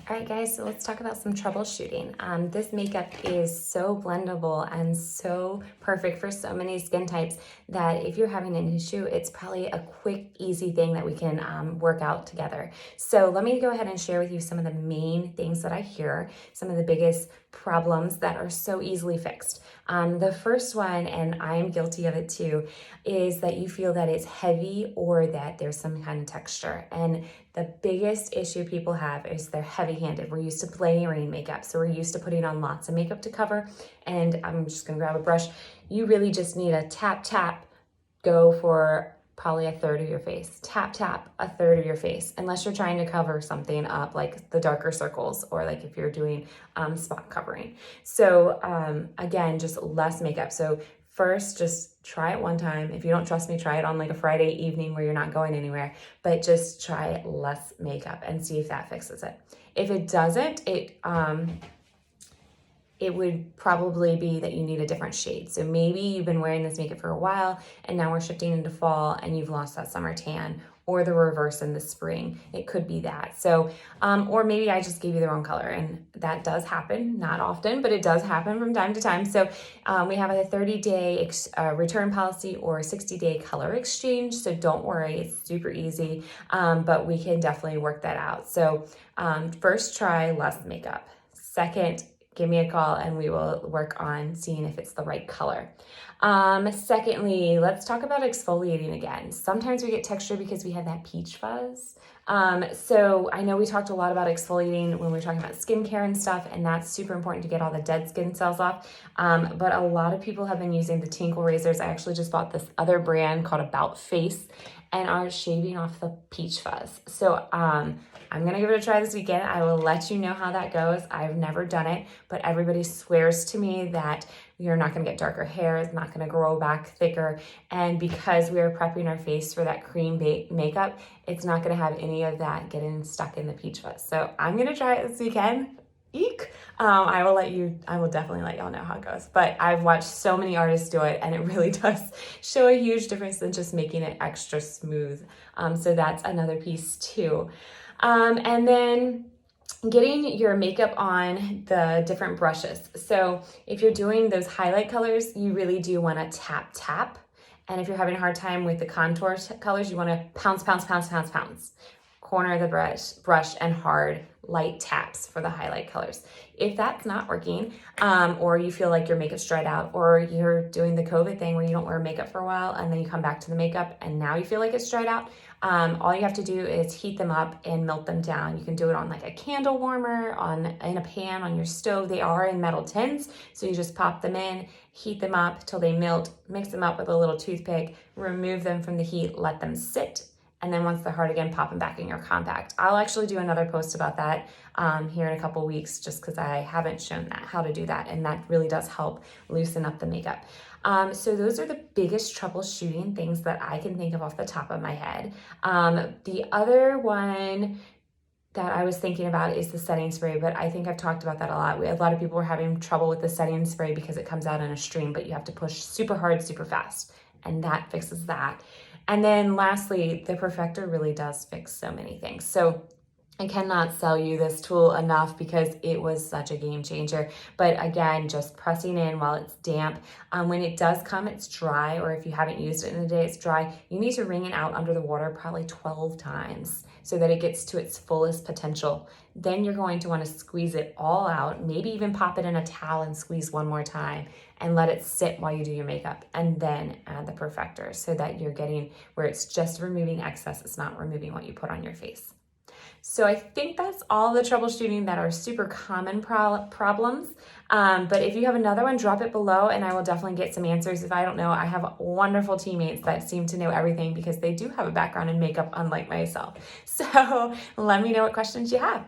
All right, guys, so let's talk about some troubleshooting. This makeup is so blendable and so perfect for so many skin types that if you're having an issue, it's probably a quick, easy thing that we can work out together. So let me go ahead and share with you some of the main things that I hear, some of the biggest problems that are so easily fixed. The first one, and I am guilty of it too, is that you feel that it's heavy or that there's some kind of texture. And the biggest issue people have is they're heavy-handed. We're used to layering makeup, so we're used to putting on lots of makeup to cover. And I'm just gonna grab a brush. You really just need a tap, tap, go for probably a third of your face. Tap, tap, a third of your face, unless you're trying to cover something up like the darker circles or like if you're doing spot covering. So again, just less makeup. So first, just try it one time. If you don't trust me, try it on like a Friday evening where you're not going anywhere, but just try less makeup and see if that fixes it. If it doesn't, it would probably be that you need a different shade. So maybe you've been wearing this makeup for a while and now we're shifting into fall and you've lost that summer tan, or the reverse in the spring. It could be that. So, or maybe I just gave you the wrong color, and that does happen, not often, but it does happen from time to time. So we have a 30-day return policy or a 60-day color exchange. So don't worry, it's super easy, but we can definitely work that out. So first, try less makeup. Second, give me a call and we will work on seeing if it's the right color. Secondly, let's talk about exfoliating again. Sometimes we get texture because we have that peach fuzz. So I know we talked a lot about exfoliating when we were talking about skincare and stuff, and that's super important to get all the dead skin cells off. But a lot of people have been using the Tinkle razors. I actually just bought this other brand called About Face and are shaving off the peach fuzz. So I'm gonna give it a try this weekend. I will let you know how that goes. I've never done it, but everybody swears to me that you're not gonna get darker hair, it's not gonna grow back thicker, and because we are prepping our face for that cream makeup, it's not gonna have any of that getting stuck in the peach fuzz. So I'm gonna try it this weekend. Eek. I will definitely let y'all know how it goes. But I've watched so many artists do it and it really does show a huge difference than just making it extra smooth. So that's another piece too. And then getting your makeup on the different brushes. So if you're doing those highlight colors, you really do want to tap, tap. And if you're having a hard time with the contour colors, you want to pounce, pounce, pounce, pounce, pounce. Corner of the brush and hard light taps for the highlight colors. If that's not working, or you feel like your makeup's dried out, or you're doing the COVID thing where you don't wear makeup for a while and then you come back to the makeup and now you feel like it's dried out, all you have to do is heat them up and melt them down. You can do it on like a candle warmer, in a pan on your stove. They are in metal tins, so you just pop them in, heat them up till they melt, mix them up with a little toothpick, remove them from the heat, let them sit. And then once they're hard again, pop them back in your compact. I'll actually do another post about that here in a couple weeks, just because I haven't shown that, how to do that. And that really does help loosen up the makeup. So those are the biggest troubleshooting things that I can think of off the top of my head. The other one that I was thinking about is the setting spray, but I think I've talked about that a lot. A lot of people are having trouble with the setting spray because it comes out in a stream, but you have to push super hard, super fast, and that fixes that. And then lastly, the Perfector really does fix so many things. So I cannot sell you this tool enough because it was such a game changer. But again, just pressing in while it's damp. When it does come, it's dry, or if you haven't used it in a day, it's dry. You need to wring it out under the water probably 12 times so that it gets to its fullest potential. Then you're going to want to squeeze it all out, maybe even pop it in a towel and squeeze one more time and let it sit while you do your makeup, and then add the Perfector so that you're getting where it's just removing excess, it's not removing what you put on your face. So I think that's all the troubleshooting that are super common problems. But if you have another one, drop it below and I will definitely get some answers. If I don't know, I have wonderful teammates that seem to know everything because they do have a background in makeup, unlike myself. So let me know what questions you have.